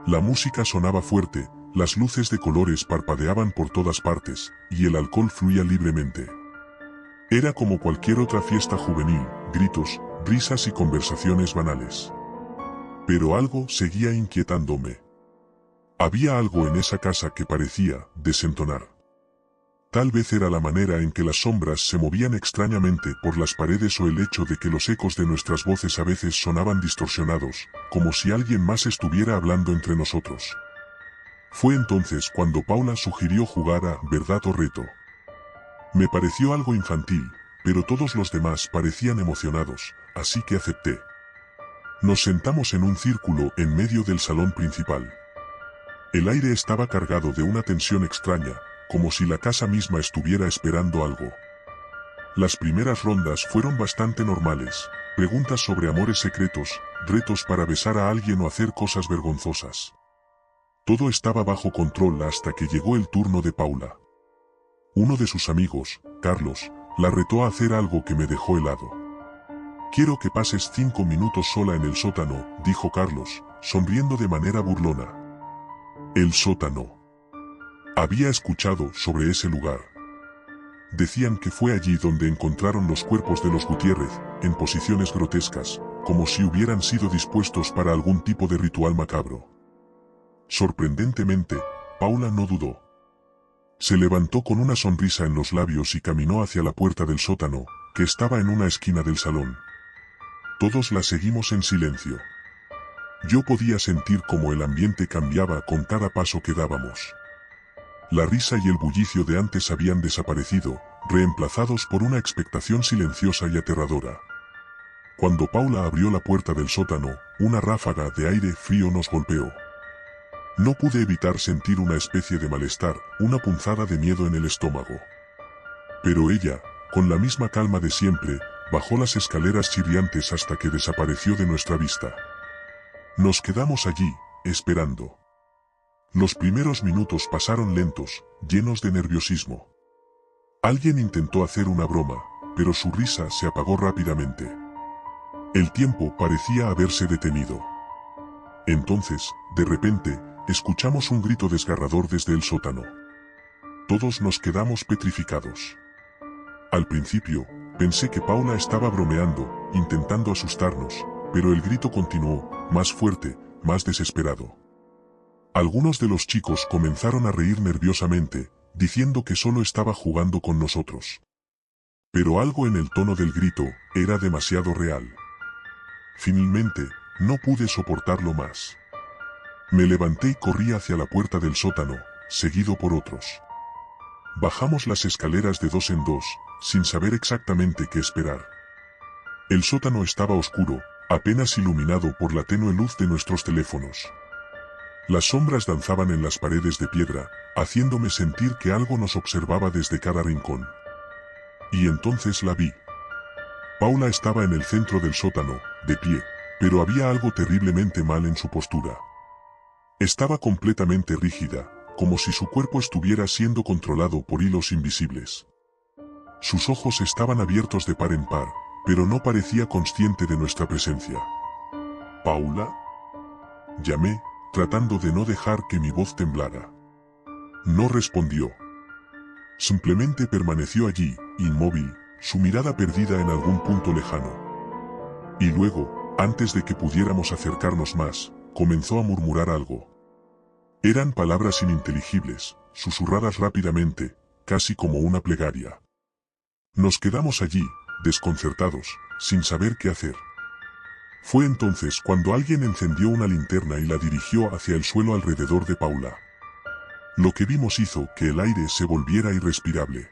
La música sonaba fuerte, las luces de colores parpadeaban por todas partes, y el alcohol fluía libremente. Era como cualquier otra fiesta juvenil, gritos, risas y conversaciones banales. Pero algo seguía inquietándome. Había algo en esa casa que parecía desentonar. Tal vez era la manera en que las sombras se movían extrañamente por las paredes o el hecho de que los ecos de nuestras voces a veces sonaban distorsionados, como si alguien más estuviera hablando entre nosotros. Fue entonces cuando Paula sugirió jugar a verdad o reto. Me pareció algo infantil, pero todos los demás parecían emocionados, así que acepté. Nos sentamos en un círculo en medio del salón principal. El aire estaba cargado de una tensión extraña, como si la casa misma estuviera esperando algo. Las primeras rondas fueron bastante normales, preguntas sobre amores secretos, retos para besar a alguien o hacer cosas vergonzosas. Todo estaba bajo control hasta que llegó el turno de Paula. Uno de sus amigos, Carlos, la retó a hacer algo que me dejó helado. «Quiero que pases 5 minutos sola en el sótano», dijo Carlos, sonriendo de manera burlona. El sótano. Había escuchado sobre ese lugar. Decían que fue allí donde encontraron los cuerpos de los Gutiérrez, en posiciones grotescas, como si hubieran sido dispuestos para algún tipo de ritual macabro. Sorprendentemente, Paula no dudó. Se levantó con una sonrisa en los labios y caminó hacia la puerta del sótano, que estaba en una esquina del salón. Todos la seguimos en silencio. Yo podía sentir cómo el ambiente cambiaba con cada paso que dábamos. La risa y el bullicio de antes habían desaparecido, reemplazados por una expectación silenciosa y aterradora. Cuando Paula abrió la puerta del sótano, una ráfaga de aire frío nos golpeó. No pude evitar sentir una especie de malestar, una punzada de miedo en el estómago. Pero ella, con la misma calma de siempre, bajó las escaleras chirriantes hasta que desapareció de nuestra vista. Nos quedamos allí, esperando. Los primeros minutos pasaron lentos, llenos de nerviosismo. Alguien intentó hacer una broma, pero su risa se apagó rápidamente. El tiempo parecía haberse detenido. Entonces, de repente, escuchamos un grito desgarrador desde el sótano. Todos nos quedamos petrificados. Al principio, pensé que Paula estaba bromeando, intentando asustarnos, pero el grito continuó, más fuerte, más desesperado. Algunos de los chicos comenzaron a reír nerviosamente, diciendo que solo estaba jugando con nosotros. Pero algo en el tono del grito era demasiado real. Finalmente, no pude soportarlo más. Me levanté y corrí hacia la puerta del sótano, seguido por otros. Bajamos las escaleras de 2 en 2, sin saber exactamente qué esperar. El sótano estaba oscuro, apenas iluminado por la tenue luz de nuestros teléfonos. Las sombras danzaban en las paredes de piedra, haciéndome sentir que algo nos observaba desde cada rincón. Y entonces la vi. Paula estaba en el centro del sótano, de pie, pero había algo terriblemente mal en su postura. Estaba completamente rígida, como si su cuerpo estuviera siendo controlado por hilos invisibles. Sus ojos estaban abiertos de par en par, pero no parecía consciente de nuestra presencia. ¿Paula? Llamé, tratando de no dejar que mi voz temblara. No respondió. Simplemente permaneció allí, inmóvil, su mirada perdida en algún punto lejano. Y luego, antes de que pudiéramos acercarnos más, comenzó a murmurar algo. Eran palabras ininteligibles, susurradas rápidamente, casi como una plegaria. Nos quedamos allí, desconcertados, sin saber qué hacer. Fue entonces cuando alguien encendió una linterna y la dirigió hacia el suelo alrededor de Paula. Lo que vimos hizo que el aire se volviera irrespirable.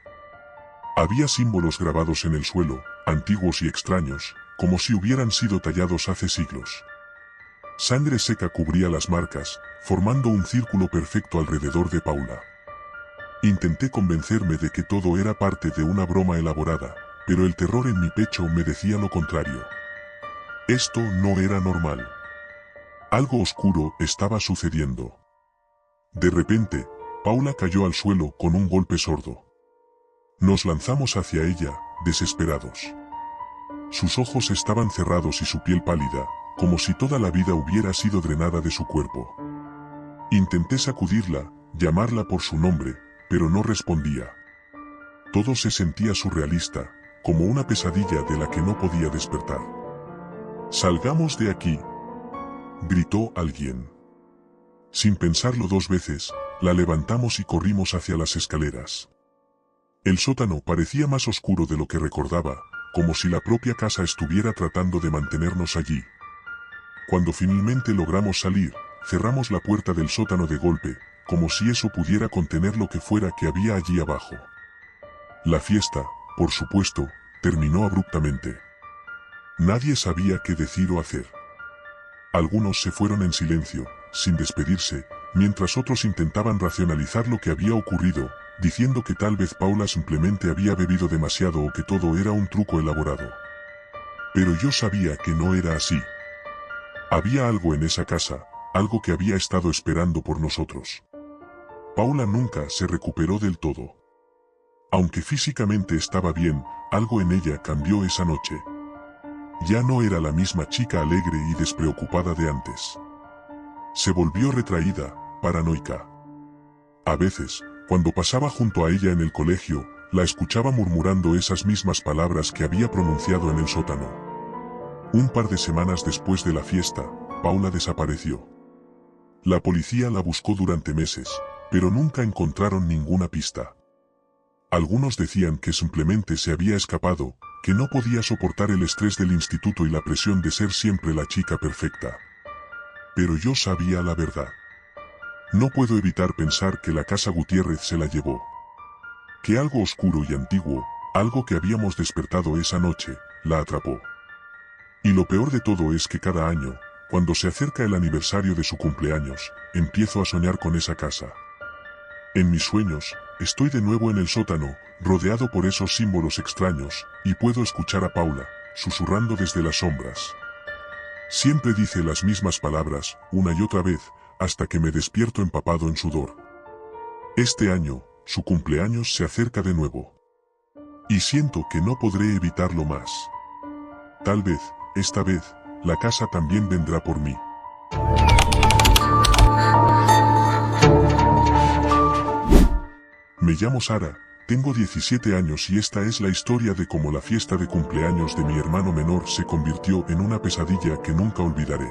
Había símbolos grabados en el suelo, antiguos y extraños, como si hubieran sido tallados hace siglos. Sangre seca cubría las marcas, formando un círculo perfecto alrededor de Paula. Intenté convencerme de que todo era parte de una broma elaborada, pero el terror en mi pecho me decía lo contrario. Esto no era normal. Algo oscuro estaba sucediendo. De repente, Paula cayó al suelo con un golpe sordo. Nos lanzamos hacia ella, desesperados. Sus ojos estaban cerrados y su piel pálida, como si toda la vida hubiera sido drenada de su cuerpo. Intenté sacudirla, llamarla por su nombre, pero no respondía. Todo se sentía surrealista, como una pesadilla de la que no podía despertar. «Salgamos de aquí», gritó alguien. Sin pensarlo 2 veces, la levantamos y corrimos hacia las escaleras. El sótano parecía más oscuro de lo que recordaba, como si la propia casa estuviera tratando de mantenernos allí. Cuando finalmente logramos salir, cerramos la puerta del sótano de golpe, como si eso pudiera contener lo que fuera que había allí abajo. La fiesta, por supuesto, terminó abruptamente. Nadie sabía qué decir o hacer. Algunos se fueron en silencio, sin despedirse, mientras otros intentaban racionalizar lo que había ocurrido, diciendo que tal vez Paula simplemente había bebido demasiado o que todo era un truco elaborado. Pero yo sabía que no era así. Había algo en esa casa, algo que había estado esperando por nosotros. Paula nunca se recuperó del todo. Aunque físicamente estaba bien, algo en ella cambió esa noche. Ya no era la misma chica alegre y despreocupada de antes. Se volvió retraída, paranoica. A veces, cuando pasaba junto a ella en el colegio, la escuchaba murmurando esas mismas palabras que había pronunciado en el sótano. Un par de semanas después de la fiesta, Paula desapareció. La policía la buscó durante meses, pero nunca encontraron ninguna pista. Algunos decían que simplemente se había escapado, que no podía soportar el estrés del instituto y la presión de ser siempre la chica perfecta. Pero yo sabía la verdad. No puedo evitar pensar que la casa Gutiérrez se la llevó. Que algo oscuro y antiguo, algo que habíamos despertado esa noche, la atrapó. Y lo peor de todo es que cada año, cuando se acerca el aniversario de su cumpleaños, empiezo a soñar con esa casa. En mis sueños, estoy de nuevo en el sótano, rodeado por esos símbolos extraños, y puedo escuchar a Paula, susurrando desde las sombras. Siempre dice las mismas palabras, una y otra vez, hasta que me despierto empapado en sudor. Este año, su cumpleaños se acerca de nuevo. Y siento que no podré evitarlo más. Tal vez, esta vez, la casa también vendrá por mí. Me llamo Sara, tengo 17 años y esta es la historia de cómo la fiesta de cumpleaños de mi hermano menor se convirtió en una pesadilla que nunca olvidaré.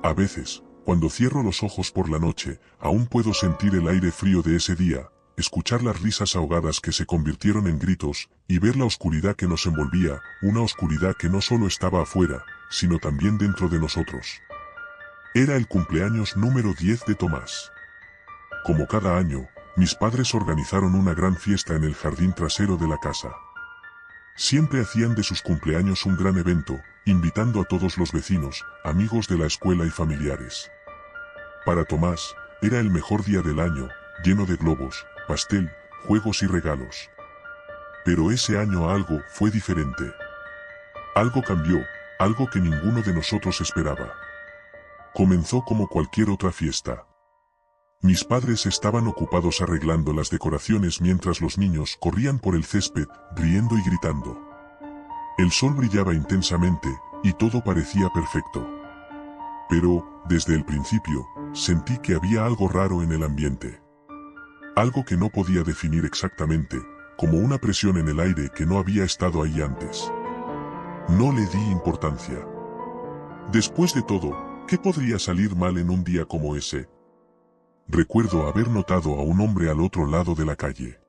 A veces, cuando cierro los ojos por la noche, aún puedo sentir el aire frío de ese día, escuchar las risas ahogadas que se convirtieron en gritos, y ver la oscuridad que nos envolvía, una oscuridad que no solo estaba afuera, sino también dentro de nosotros. Era el cumpleaños número 10 de Tomás. Como cada año, mis padres organizaron una gran fiesta en el jardín trasero de la casa. Siempre hacían de sus cumpleaños un gran evento, invitando a todos los vecinos, amigos de la escuela y familiares. Para Tomás, era el mejor día del año, lleno de globos, pastel, juegos y regalos. Pero ese año algo fue diferente. Algo cambió, algo que ninguno de nosotros esperaba. Comenzó como cualquier otra fiesta. Mis padres estaban ocupados arreglando las decoraciones mientras los niños corrían por el césped, riendo y gritando. El sol brillaba intensamente, y todo parecía perfecto. Pero, desde el principio, sentí que había algo raro en el ambiente. Algo que no podía definir exactamente, como una presión en el aire que no había estado ahí antes. No le di importancia. Después de todo, ¿qué podría salir mal en un día como ese? Recuerdo haber notado a un hombre al otro lado de la calle.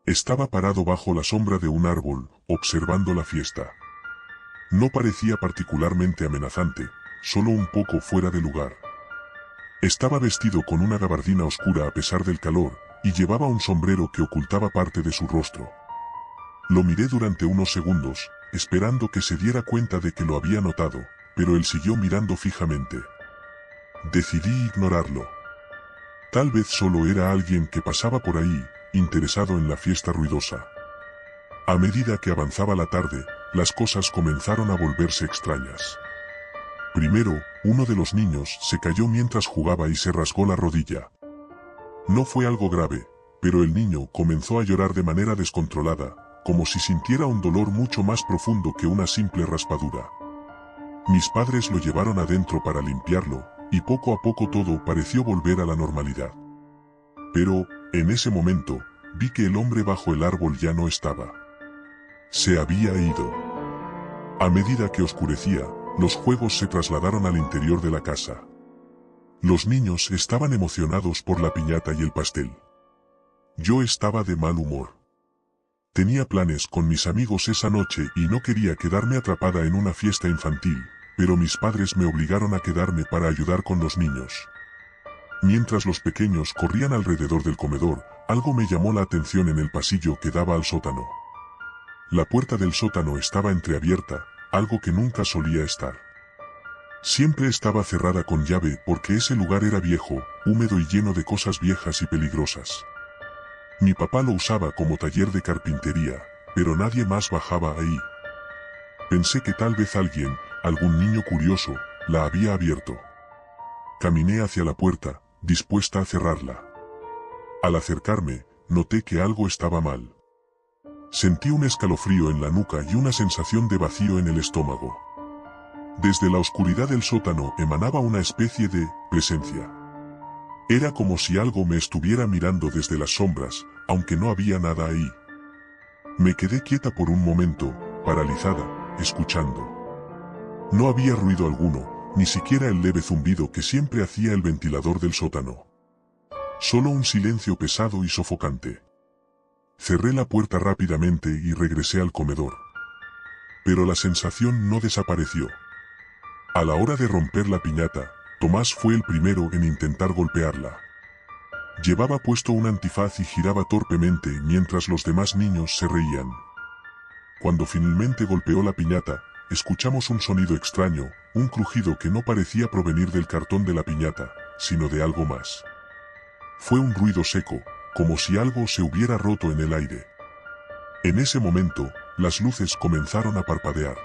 Estaba parado bajo la sombra de un árbol, observando la fiesta. No parecía particularmente amenazante, solo un poco fuera de lugar. Estaba vestido con una gabardina oscura a pesar del calor, y llevaba un sombrero que ocultaba parte de su rostro. Lo miré durante unos segundos, esperando que se diera cuenta de que lo había notado, pero él siguió mirando fijamente. Decidí ignorarlo. Tal vez solo era alguien que pasaba por ahí, interesado en la fiesta ruidosa. A medida que avanzaba la tarde, las cosas comenzaron a volverse extrañas. Primero, uno de los niños se cayó mientras jugaba y se rasgó la rodilla. No fue algo grave, pero el niño comenzó a llorar de manera descontrolada, como si sintiera un dolor mucho más profundo que una simple raspadura. Mis padres lo llevaron adentro para limpiarlo, y poco a poco todo pareció volver a la normalidad. Pero, en ese momento, vi que el hombre bajo el árbol ya no estaba. Se había ido. A medida que oscurecía, los juegos se trasladaron al interior de la casa. Los niños estaban emocionados por la piñata y el pastel. Yo estaba de mal humor. Tenía planes con mis amigos esa noche y no quería quedarme atrapada en una fiesta infantil, pero mis padres me obligaron a quedarme para ayudar con los niños. Mientras los pequeños corrían alrededor del comedor, algo me llamó la atención en el pasillo que daba al sótano. La puerta del sótano estaba entreabierta, algo que nunca solía estar. Siempre estaba cerrada con llave porque ese lugar era viejo, húmedo y lleno de cosas viejas y peligrosas. Mi papá lo usaba como taller de carpintería, pero nadie más bajaba ahí. Pensé que tal vez alguien, algún niño curioso, la había abierto. Caminé hacia la puerta, dispuesta a cerrarla. Al acercarme, noté que algo estaba mal. Sentí un escalofrío en la nuca y una sensación de vacío en el estómago. Desde la oscuridad del sótano emanaba una especie de presencia. Era como si algo me estuviera mirando desde las sombras, aunque no había nada ahí. Me quedé quieta por un momento, paralizada, escuchando. No había ruido alguno, ni siquiera el leve zumbido que siempre hacía el ventilador del sótano. Solo un silencio pesado y sofocante. Cerré la puerta rápidamente y regresé al comedor. Pero la sensación no desapareció. A la hora de romper la piñata, Tomás fue el primero en intentar golpearla. Llevaba puesto un antifaz y giraba torpemente mientras los demás niños se reían. Cuando finalmente golpeó la piñata, escuchamos un sonido extraño, un crujido que no parecía provenir del cartón de la piñata, sino de algo más. Fue un ruido seco, como si algo se hubiera roto en el aire. En ese momento, las luces comenzaron a parpadear.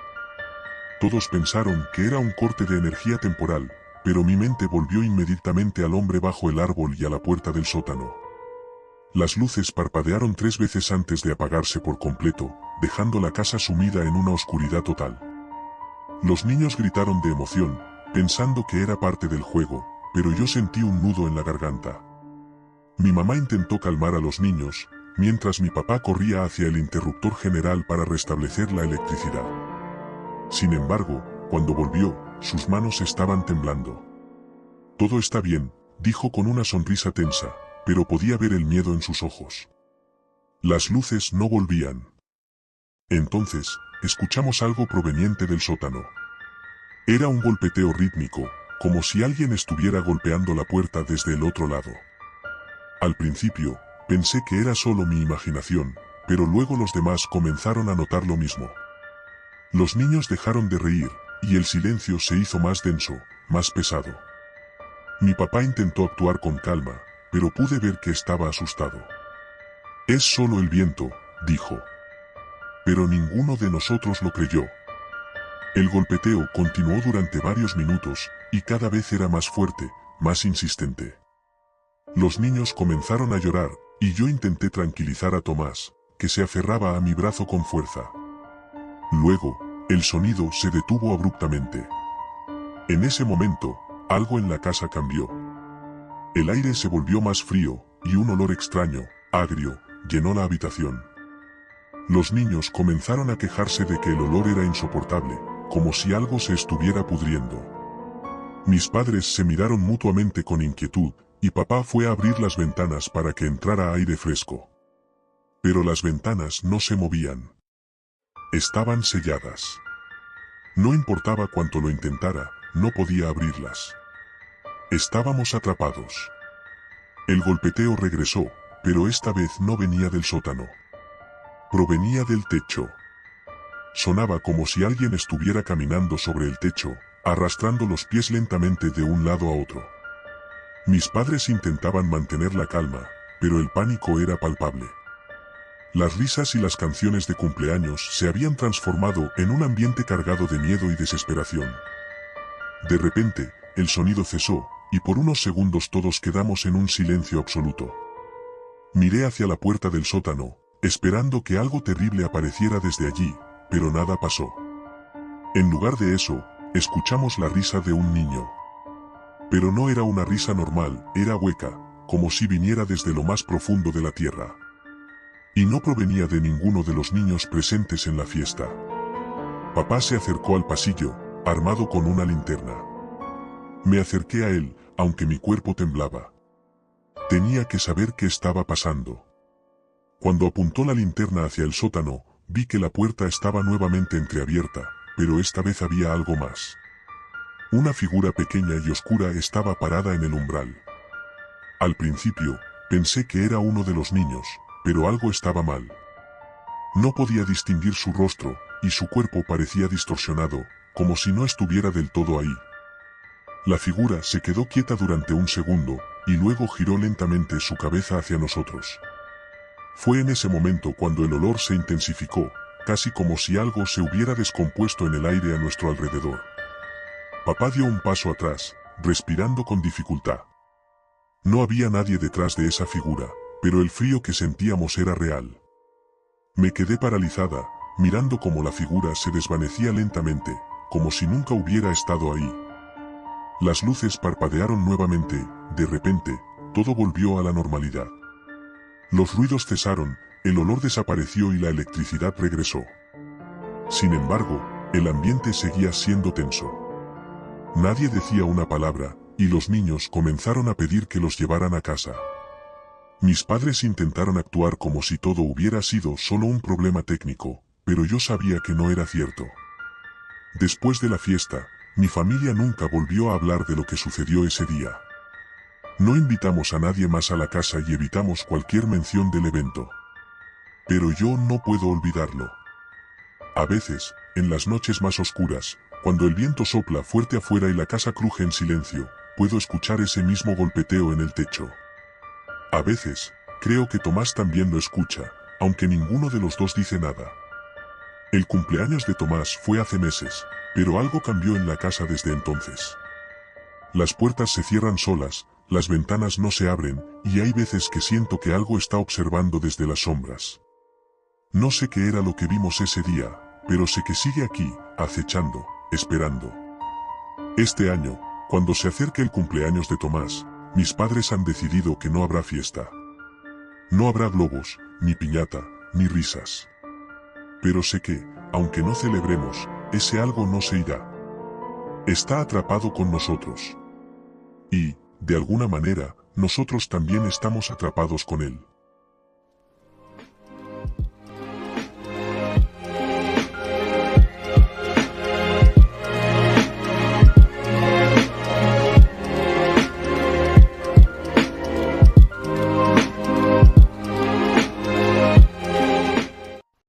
Todos pensaron que era un corte de energía temporal, pero mi mente volvió inmediatamente al hombre bajo el árbol y a la puerta del sótano. Las luces parpadearon 3 veces antes de apagarse por completo, dejando la casa sumida en una oscuridad total. Los niños gritaron de emoción, pensando que era parte del juego, pero yo sentí un nudo en la garganta. Mi mamá intentó calmar a los niños, mientras mi papá corría hacia el interruptor general para restablecer la electricidad. Sin embargo, cuando volvió, sus manos estaban temblando. Todo está bien, dijo con una sonrisa tensa, pero podía ver el miedo en sus ojos. Las luces no volvían. Entonces, escuchamos algo proveniente del sótano. Era un golpeteo rítmico, como si alguien estuviera golpeando la puerta desde el otro lado. Al principio, pensé que era solo mi imaginación, pero luego los demás comenzaron a notar lo mismo. Los niños dejaron de reír, y el silencio se hizo más denso, más pesado. Mi papá intentó actuar con calma, pero pude ver que estaba asustado. «Es solo el viento», dijo. Pero ninguno de nosotros lo creyó. El golpeteo continuó durante varios minutos, y cada vez era más fuerte, más insistente. Los niños comenzaron a llorar, y yo intenté tranquilizar a Tomás, que se aferraba a mi brazo con fuerza. Luego, el sonido se detuvo abruptamente. En ese momento, algo en la casa cambió. El aire se volvió más frío, y un olor extraño, agrio, llenó la habitación. Los niños comenzaron a quejarse de que el olor era insoportable, como si algo se estuviera pudriendo. Mis padres se miraron mutuamente con inquietud, y papá fue a abrir las ventanas para que entrara aire fresco. Pero las ventanas no se movían. Estaban selladas. No importaba cuánto lo intentara, no podía abrirlas. Estábamos atrapados. El golpeteo regresó, pero esta vez no venía del sótano. Provenía del techo. Sonaba como si alguien estuviera caminando sobre el techo, arrastrando los pies lentamente de un lado a otro. Mis padres intentaban mantener la calma, pero el pánico era palpable. Las risas y las canciones de cumpleaños se habían transformado en un ambiente cargado de miedo y desesperación. De repente, el sonido cesó, y por unos segundos todos quedamos en un silencio absoluto. Miré hacia la puerta del sótano, esperando que algo terrible apareciera desde allí, pero nada pasó. En lugar de eso, escuchamos la risa de un niño. Pero no era una risa normal, era hueca, como si viniera desde lo más profundo de la tierra. Y no provenía de ninguno de los niños presentes en la fiesta. Papá se acercó al pasillo, armado con una linterna. Me acerqué a él, aunque mi cuerpo temblaba. Tenía que saber qué estaba pasando. Cuando apuntó la linterna hacia el sótano, vi que la puerta estaba nuevamente entreabierta, pero esta vez había algo más. Una figura pequeña y oscura estaba parada en el umbral. Al principio, Pensé que era uno de los niños, pero algo estaba mal. No podía distinguir su rostro, y su cuerpo parecía distorsionado, como si no estuviera del todo ahí. La figura se quedó quieta durante un segundo, y luego giró lentamente su cabeza hacia nosotros. Fue en ese momento cuando el olor se intensificó, casi como si algo se hubiera descompuesto en el aire a nuestro alrededor. Papá dio un paso atrás, respirando con dificultad. No había nadie detrás de esa figura, pero el frío que sentíamos era real. Me quedé paralizada, mirando cómo la figura se desvanecía lentamente, como si nunca hubiera estado ahí. Las luces parpadearon nuevamente, de repente, todo volvió a la normalidad. Los ruidos cesaron, el olor desapareció y la electricidad regresó. Sin embargo, el ambiente seguía siendo tenso. Nadie decía una palabra, y los niños comenzaron a pedir que los llevaran a casa. Mis padres intentaron actuar como si todo hubiera sido solo un problema técnico, pero yo sabía que no era cierto. Después de la fiesta, mi familia nunca volvió a hablar de lo que sucedió ese día. No invitamos a nadie más a la casa y evitamos cualquier mención del evento. Pero yo no puedo olvidarlo. A veces, en las noches más oscuras, cuando el viento sopla fuerte afuera y la casa cruje en silencio, puedo escuchar ese mismo golpeteo en el techo. A veces, creo que Tomás también lo escucha, aunque ninguno de los dos dice nada. El cumpleaños de Tomás fue hace meses, pero algo cambió en la casa desde entonces. Las puertas se cierran solas, las ventanas no se abren, y hay veces que siento que algo está observando desde las sombras. No sé qué era lo que vimos ese día, pero sé que sigue aquí, acechando, esperando. Este año, cuando se acerque el cumpleaños de Tomás, mis padres han decidido que no habrá fiesta. No habrá globos, ni piñata, ni risas. Pero sé que, aunque no celebremos, ese algo no se irá. Está atrapado con nosotros. Y, de alguna manera, nosotros también estamos atrapados con él.